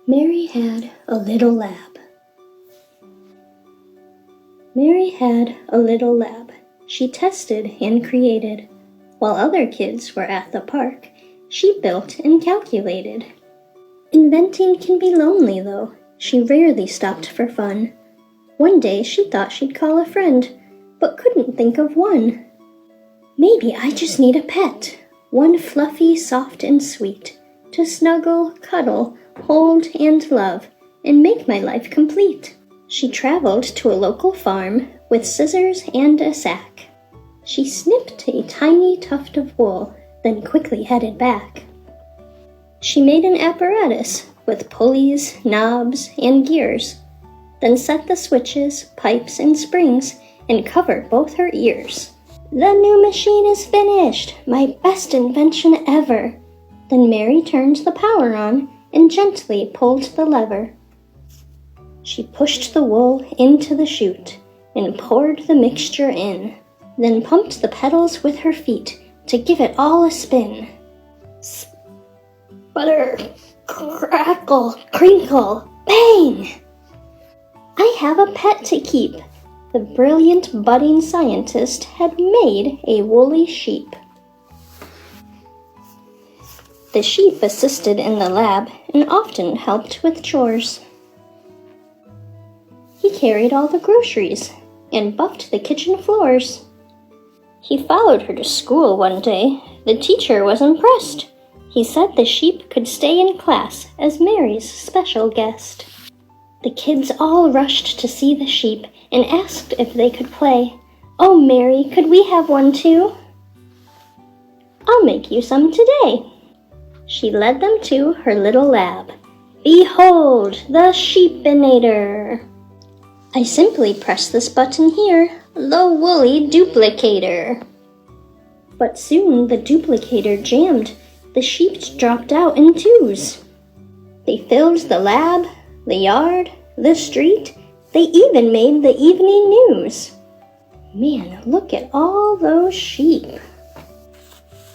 Mary had a little lab. Mary had a little lab. She tested and created. While other kids were at the park, she built and calculated. Inventing can be lonely, though. She rarely stopped for fun. One day she thought she'd call a friend, but couldn't think of one. Maybe I just need a pet, one fluffy, soft, and sweet, to snuggle, cuddle, hold, and love, and make my life complete. She traveled to a local farm with scissors and a sack. She snipped a tiny tuft of wool, then quickly headed back. She made an apparatus with pulleys, knobs, and gears, then set the switches, pipes, and springs, and covered both her ears. "The new machine is finished, my best invention ever." Then Mary turned the power on and gently pulled the lever. She pushed the wool into the chute and poured the mixture in, then pumped the petals with her feet to give it all a spin. Sputter, crackle, crinkle, bang! I have a pet to keep. The brilliant budding scientist had made a woolly sheep. The sheep assisted in the lab and often helped with chores. He carried all the groceries and buffed the kitchen floors. He followed her to school one day. The teacher was impressed. He said the sheep could stay in class as Mary's special guest. The kids all rushed to see the sheep and asked if they could play. "Oh, Mary, could we have one too?" "I'll make you some today." She led them to her little lab. "Behold, the sheepinator. I simply press this button here, the woolly duplicator." But soon the duplicator jammed. The sheep dropped out in twos. They filled the lab, the yard, the street. They even made the evening news. Man, look at all those sheep.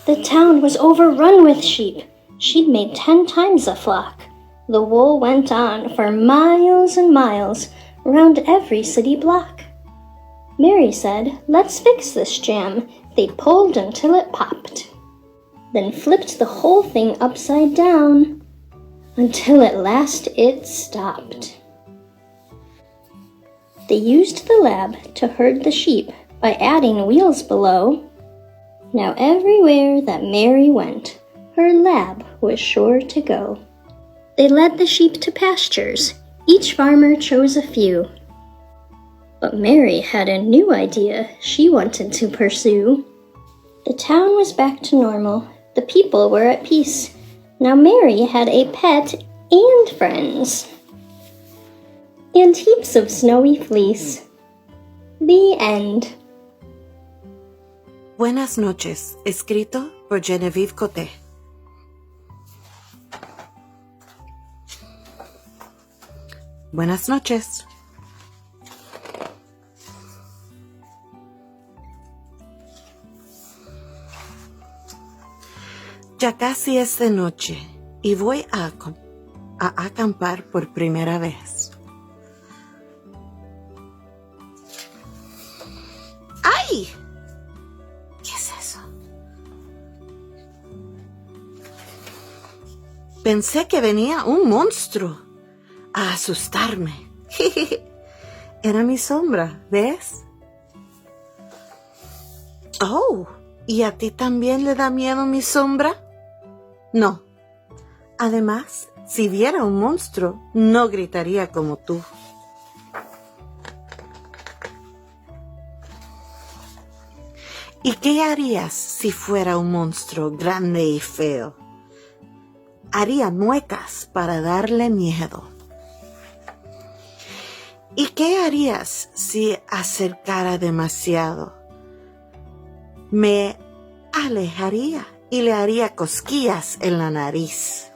The town was overrun with sheep. She'd made 10 times a flock. The wool went on for miles and miles around every city block. Mary said, "Let's fix this jam." They pulled until it popped, then flipped the whole thing upside down until at last it stopped. They used the lab to herd the sheep by adding wheels below. Now everywhere that Mary went, her lab was sure to go. They led the sheep to pastures. Each farmer chose a few. But Mary had a new idea she wanted to pursue. The town was back to normal. The people were at peace. Now Mary had a pet and friends. And heaps of snowy fleece. The end. Buenas noches, escrito por Genevieve Coté. Buenas noches. Ya casi es de noche y voy a acampar por primera vez. ¡Ay! ¿Qué es eso? Pensé que venía un monstruo a asustarme. Era mi sombra, ¿ves? Oh, ¿y a ti también le da miedo mi sombra? No. Además, si viera un monstruo, no gritaría como tú. ¿Y qué harías si fuera un monstruo grande y feo? Haría muecas para darle miedo. ¿Y qué harías si acercara demasiado? Me alejaría y le haría cosquillas en la nariz.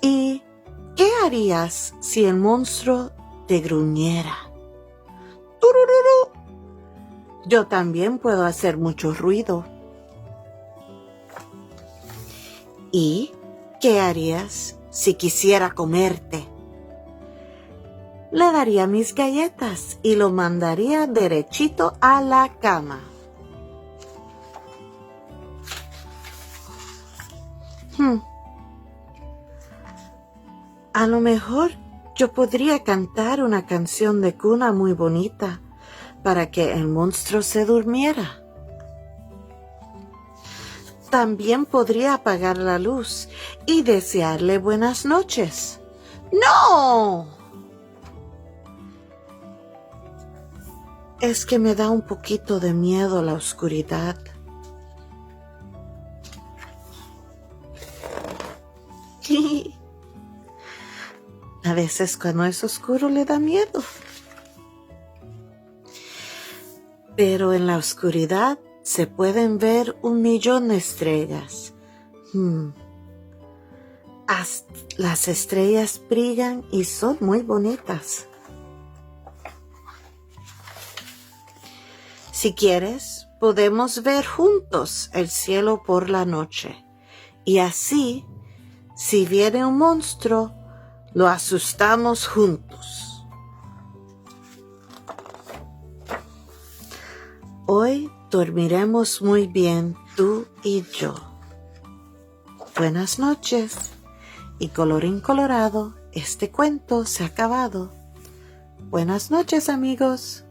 ¿Y qué harías si el monstruo te gruñera? ¡Turururú! Yo también puedo hacer mucho ruido. ¿Y ¿Qué harías si quisiera comerte? Le daría mis galletas y lo mandaría derechito a la cama. A lo mejor yo podría cantar una canción de cuna muy bonita para que el monstruo se durmiera. También podría apagar la luz y desearle buenas noches. ¡No! Es que me da un poquito de miedo la oscuridad. A veces cuando es oscuro le da miedo. Pero en la oscuridad se pueden ver 1,000,000 de estrellas. Las estrellas brillan y son muy bonitas. Si quieres, podemos ver juntos el cielo por la noche. Y así, si viene un monstruo, lo asustamos juntos. Hoy dormiremos muy bien tú y yo. Buenas noches. Y colorín colorado, este cuento se ha acabado. Buenas noches, amigos.